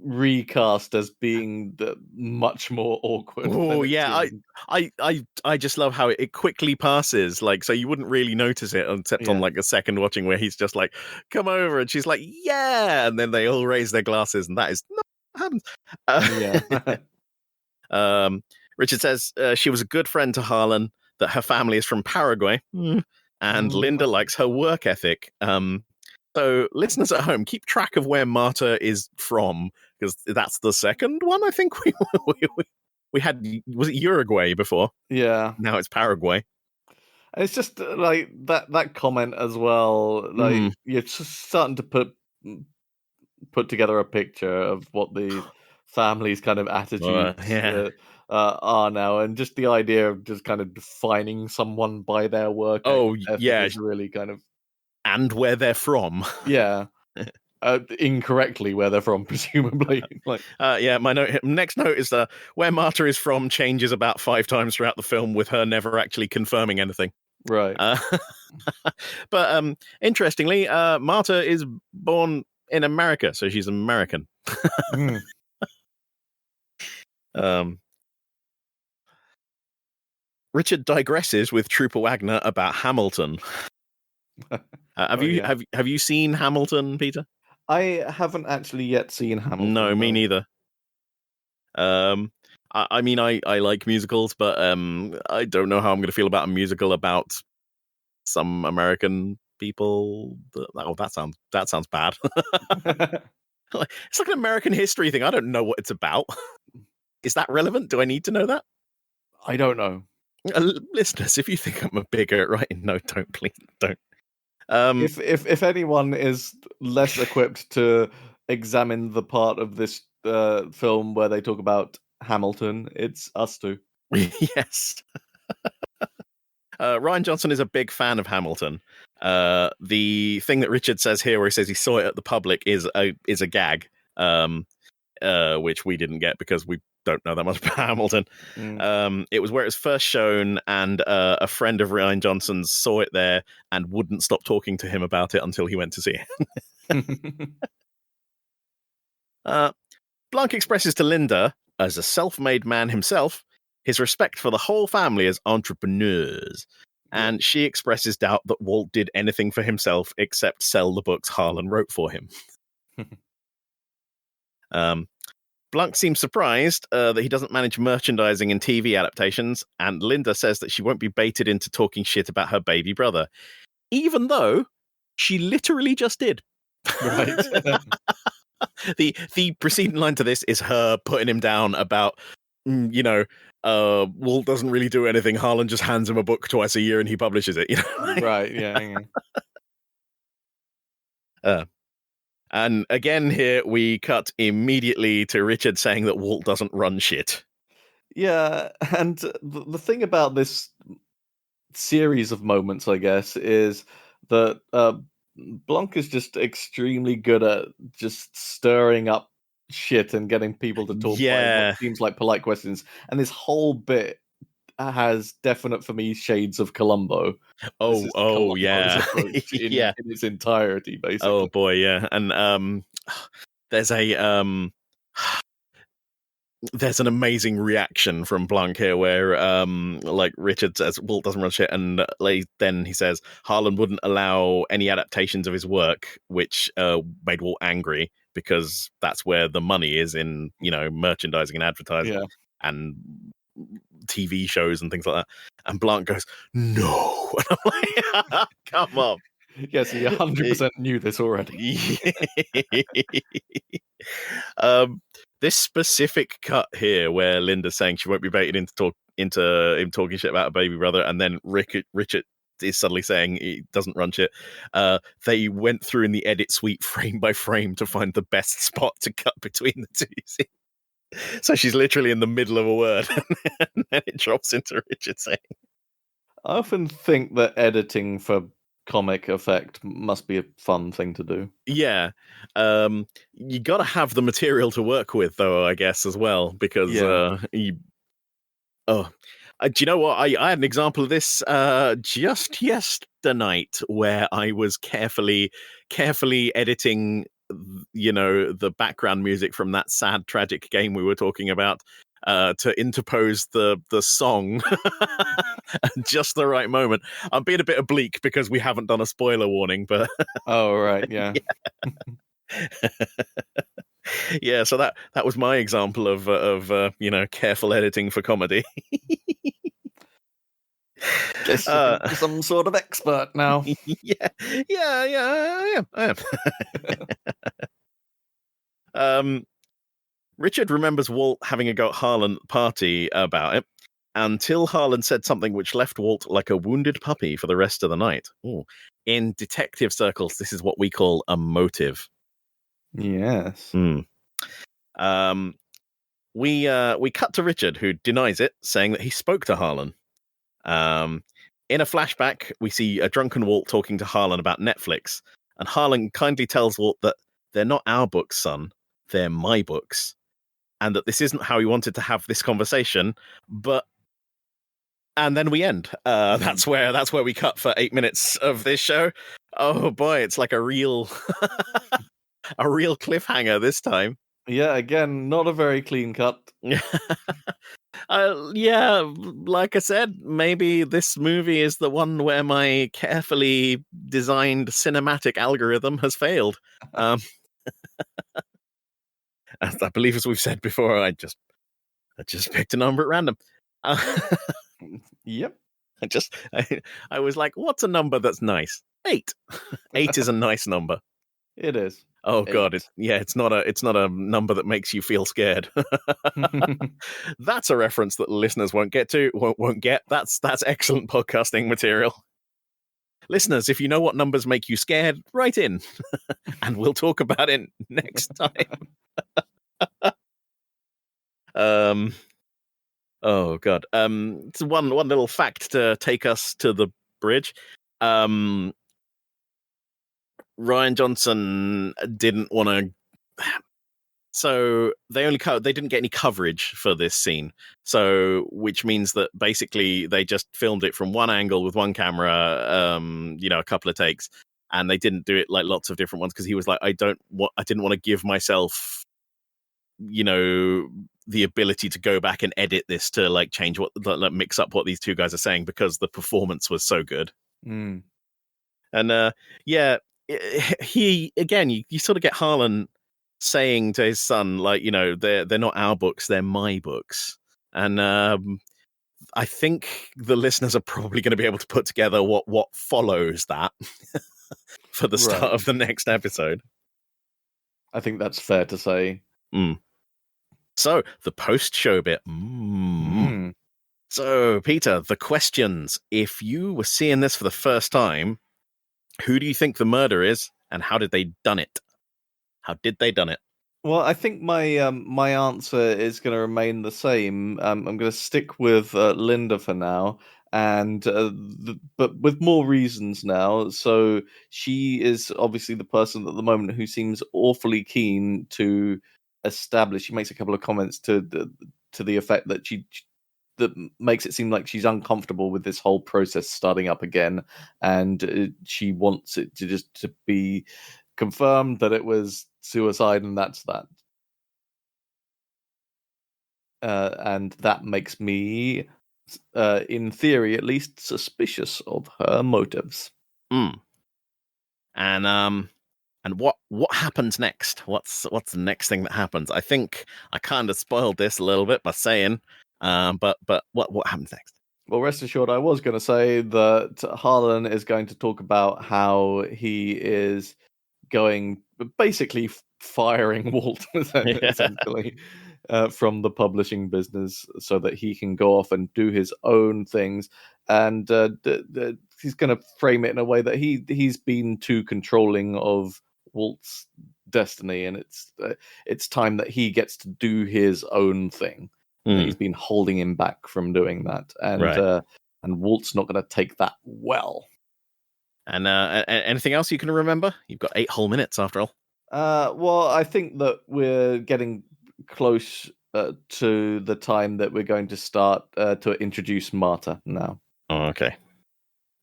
recast as being much more awkward. Oh yeah, I just love how it quickly passes. Like, so you wouldn't really notice it except on like a second watching, where he's just like, "Come over," and she's like, "Yeah," and then they all raise their glasses, and that is not what happens. Richard says she was a good friend to Harlan, that her family is from Paraguay, and Linda likes her work ethic. So listeners at home, keep track of where Marta is from, because that's the second one. I think we had, was it Uruguay before? Yeah. Now it's Paraguay. And it's just like that comment as well. Like you're just starting to put together a picture of what the family's kind of attitudes are now, and just the idea of just kind of defining someone by their work ethic is really kind of, and where they're from. Yeah. Incorrectly where they're from, presumably. Like, my next note is where Marta is from changes about 5 times throughout the film, with her never actually confirming anything. Right. But interestingly, Marta is born in America, so she's American. Richard digresses with Trooper Wagner about Hamilton. Have you seen Hamilton, Peter? I haven't actually yet seen Hamilton. No, me neither. I mean, I like musicals, but I don't know how I'm going to feel about a musical about some American people. That sounds bad. It's like an American history thing. I don't know what it's about. Is that relevant? Do I need to know that? I don't know. Listeners, if you think I'm a bigot, right? No, don't, please don't. If anyone is less equipped to examine the part of this film where they talk about Hamilton, it's us two. Yes. Rian Johnson is a big fan of Hamilton. The thing that Richard says here, where he says he saw it at the public, is a gag, which we didn't get because we don't know that much about Hamilton. It was where it was first shown, and a friend of Rian Johnson's saw it there and wouldn't stop talking to him about it until he went to see it. Blanc expresses to Linda, as a self-made man himself, his respect for the whole family as entrepreneurs. And she expresses doubt that Walt did anything for himself except sell the books Harlan wrote for him. Blanc seems surprised that he doesn't manage merchandising and TV adaptations, and Linda says that she won't be baited into talking shit about her baby brother, even though she literally just did. Right. The preceding line to this is her putting him down about, Walt doesn't really do anything. Harlan just hands him a book twice a year and he publishes it. Right, yeah. And again here we cut immediately to Richard saying that Walt doesn't run shit. Yeah, and the thing about this series of moments, I guess, is that Blanc is just extremely good at just stirring up shit and getting people to talk by what seems like polite questions. And this whole bit has definite, for me, shades of Columbo. Columbo's in its entirety, basically. Oh boy, yeah. And there's an amazing reaction from Blanc here where like Richard says Walt doesn't run shit, and then he says Harlan wouldn't allow any adaptations of his work, which made Walt angry because that's where the money is in, merchandising and advertising and TV shows and things like that. And Blanc goes, no. And I'm like, come on. Yes, he 100% knew this already. This specific cut here where Linda's saying she won't be baited into him talking shit about a baby brother, and then Richard is suddenly saying he doesn't run shit. They went through in the edit suite frame by frame to find the best spot to cut between the two scenes. So she's literally in the middle of a word, and then it drops into Richard saying. I often think that editing for comic effect must be a fun thing to do. Yeah. You got to have the material to work with, though, I guess, as well, because do you know what? I had an example of this just yesterday where I was carefully editing, the background music from that sad, tragic game we were talking about to interpose the song at just the right moment. I'm being a bit oblique because we haven't done a spoiler warning, but oh right, yeah. Yeah, so that was my example of careful editing for comedy. Guess you're some sort of expert now. Yeah, I am. Richard remembers Walt having a go at Harlan at the party about it, until Harlan said something which left Walt like a wounded puppy for the rest of the night. Ooh. In detective circles, this is what we call a motive. Yes. We cut to Richard, who denies it, saying that he spoke to Harlan. In a flashback, we see a drunken Walt talking to Harlan about Netflix, and Harlan kindly tells Walt that they're not our books, son, they're my books, and that this isn't how he wanted to have this conversation, and then we end. That's where we cut for 8 minutes of this show. Oh boy, it's like a real cliffhanger this time. Yeah, again, not a very clean cut. Yeah, like I said, maybe this movie is the one where my carefully designed cinematic algorithm has failed. As I believe, as we've said before, I just picked a number at random. Yep. I was like, what's a number that's nice? 8. 8 is a nice number. It is. Oh God, it's not a number that makes you feel scared. That's a reference that listeners won't get. That's excellent podcasting material. Listeners, if you know what numbers make you scared, write in, and we'll talk about it next time. Oh God. It's one little fact to take us to the bridge. Ryan Johnson didn't want to, so they didn't get any coverage for this scene. So, which means that basically they just filmed it from one angle with one camera, a couple of takes, and they didn't do it like lots of different ones because he was like, I didn't want to give myself, the ability to go back and edit this to like change mix up what these two guys are saying because the performance was so good. And he again, you sort of get Harlan saying to his son, like, they're not our books, they're my books. And I think the listeners are probably going to be able to put together what follows that for the start of the next episode. I think that's fair to say. So the post-show bit. So Peter, the questions. If you were seeing this for the first time, who do you think the murder is, and how did they done it? How did they done it? Well, I think my my answer is going to remain the same. I'm going to stick with Linda for now, and but with more reasons now. So she is obviously the person at the moment who seems awfully keen to establish. She makes a couple of comments to the effect that that makes it seem like she's uncomfortable with this whole process starting up again, and she wants it to be confirmed that it was suicide, and that's that. And that makes me, in theory at least, suspicious of her motives. And what happens next? What's the next thing that happens? I think I kind of spoiled this a little bit by saying, but what happens next? Well, rest assured, I was going to say that Harlan is going to talk about how he is going, basically firing Walt, essentially, from the publishing business so that he can go off and do his own things. And he's going to frame it in a way that he's been too controlling of Walt's destiny, and it's time that he gets to do his own thing. He's been holding him back from doing that, and Walt's not going to take that well. And anything else you can remember? You've got 8 whole minutes after all. Well, I think that we're getting close to the time that we're going to start to introduce Marta now. Oh, okay.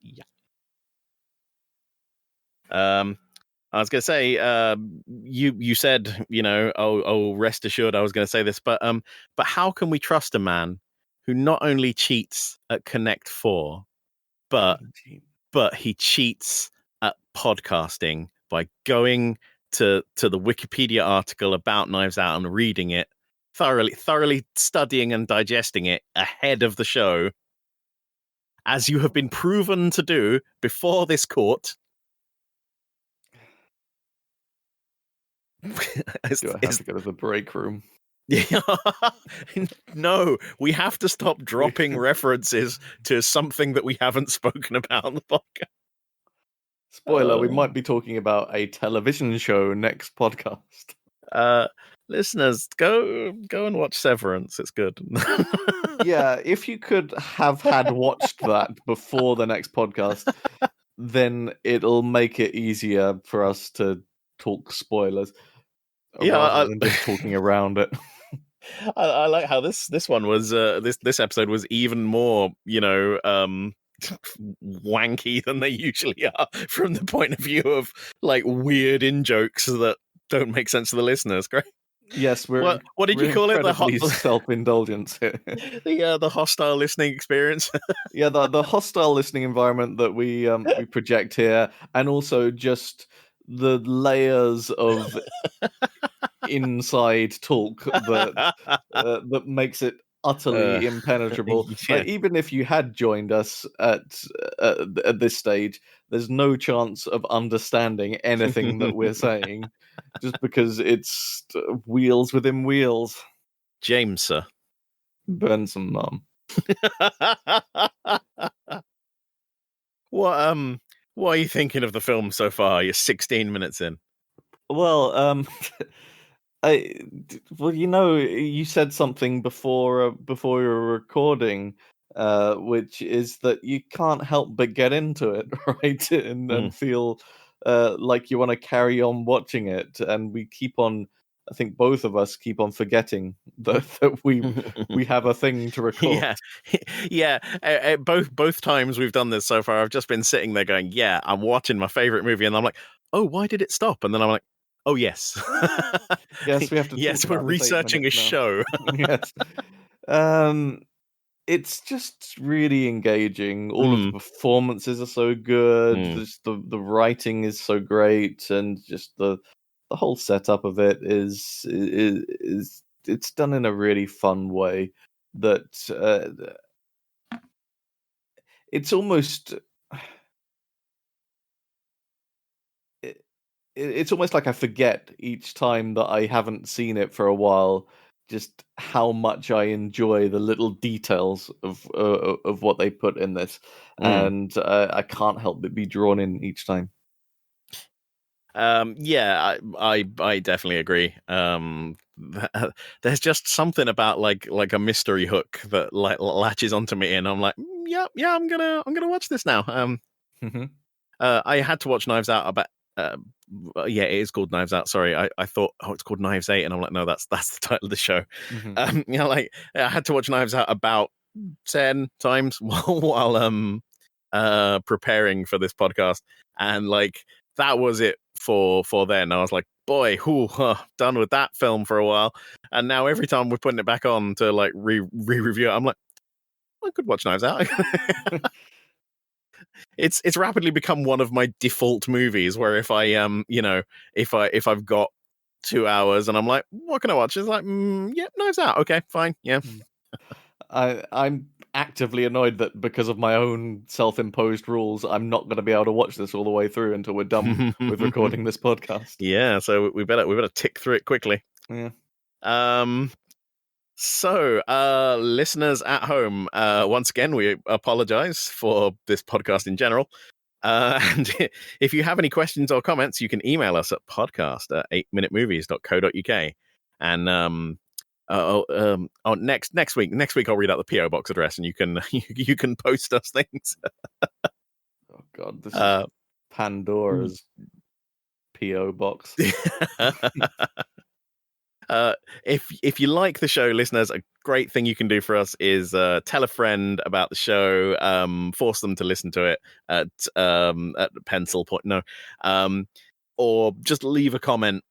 Yeah. I was going to say, you said, rest assured I was going to say this, but how can we trust a man who not only cheats at Connect 4, but he cheats at podcasting by going to the Wikipedia article about Knives Out and reading it, thoroughly studying and digesting it ahead of the show, as you have been proven to do before this court. Do I have to go to the break room? Yeah. No, we have to stop dropping references to something that we haven't spoken about on the podcast. Spoiler, we might be talking about a television show next podcast. Listeners, go and watch Severance. It's good. Yeah, if you could have had watched that before the next podcast, then it'll make it easier for us to talk spoilers rather than just talking around it. I like how this one was this episode was even more, wanky than they usually are from the point of view of like weird in jokes that don't make sense to the listeners. Great. Yes, what did you call it? The self-indulgence here. The hostile listening experience. Yeah, the hostile listening environment that we project here, and also just the layers of inside talk that makes it utterly impenetrable. Yeah. Like, even if you had joined us at this stage, there's no chance of understanding anything that we're saying, just because it's wheels within wheels. James, sir. Burn some mum. What are you thinking of the film so far? You're 16 minutes in. Well, you said something before we were recording, which is that you can't help but get into it, right? And feel like you want to carry on watching it. And I think both of us keep on forgetting that we have a thing to record. Yeah. Both times we've done this so far, I've just been sitting there going, "Yeah, I'm watching my favorite movie," and I'm like, "Oh, why did it stop?" And then I'm like, "Oh, yes, yes, we have to. Yes, we're researching a show." Yes. It's just really engaging. All of the performances are so good. Just the writing is so great, and just the whole setup of it is it's done in a really fun way. That it's almost it's almost like I forget each time that I haven't seen it for a while, just how much I enjoy the little details of what they put in this, and I can't help but be drawn in each time. Yeah, I definitely agree. There's just something about like a mystery hook that like latches onto me, and I'm like, yeah, I'm gonna watch this now. I had to watch Knives Out about. Yeah, it is called Knives Out. Sorry, I thought, it's called Knives 8, and I'm like, no, that's the title of the show. Like I had to watch Knives Out about 10 times while preparing for this podcast, and like that was it for then. I was like, boy, done with that film for a while, and now every time we're putting it back on to like re-review it, I'm like, I could watch Knives Out. It's rapidly become one of my default movies where if I if I've got 2 hours and I'm like, what can I watch? It's like, yeah, Knives Out. Okay, fine, yeah. I'm actively annoyed that because of my own self-imposed rules, I'm not going to be able to watch this all the way through until we're done with recording this podcast. Yeah, so we better tick through it quickly. Yeah. So, listeners at home, once again, we apologize for this podcast in general. And if you have any questions or comments, you can email us at podcast@8minutemovies.co.uk. And next week I'll read out the PO box address, and you can post us things. Oh God, this is Pandora's PO box. If you like the show, listeners, a great thing you can do for us is tell a friend about the show, force them to listen to it at pencil point, or just leave a comment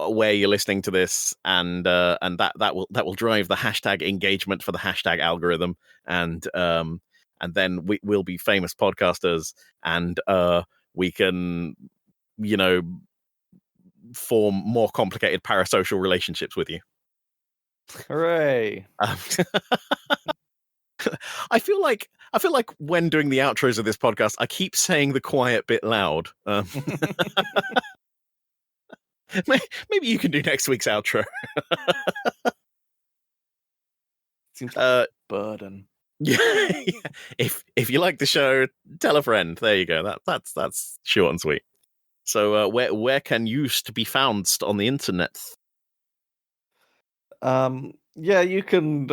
where you're listening to this, and that will drive the hashtag engagement for the hashtag algorithm, and then we'll be famous podcasters, and we can form more complicated parasocial relationships with you. Hooray! I feel like when doing the outros of this podcast, I keep saying the quiet bit loud. Maybe you can do next week's outro. Seems like a burden. Yeah. If you like the show, tell a friend. There you go. That's short and sweet. So where can you be found on the internet? Yeah, you can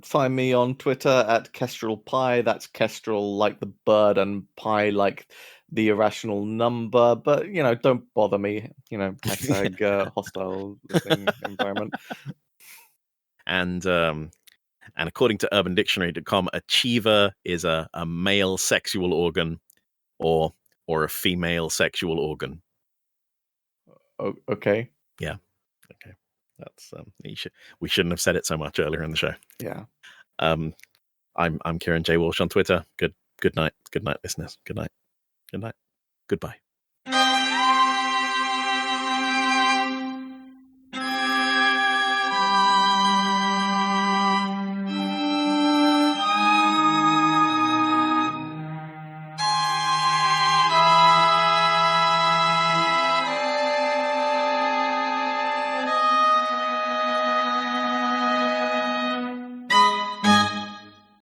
find me on Twitter at Kestrel Pie. That's Kestrel like the bird and Pie like the irrational number. But don't bother me. Hashtag hostile listening environment. And according to UrbanDictionary.com, achiever is a male sexual organ, or a female sexual organ. Oh, okay. Yeah. Okay. That's we shouldn't have said it so much earlier in the show. Yeah. I'm Kieran J. Walsh on Twitter. Good night. Good night, listeners. Good night. Good night. Goodbye.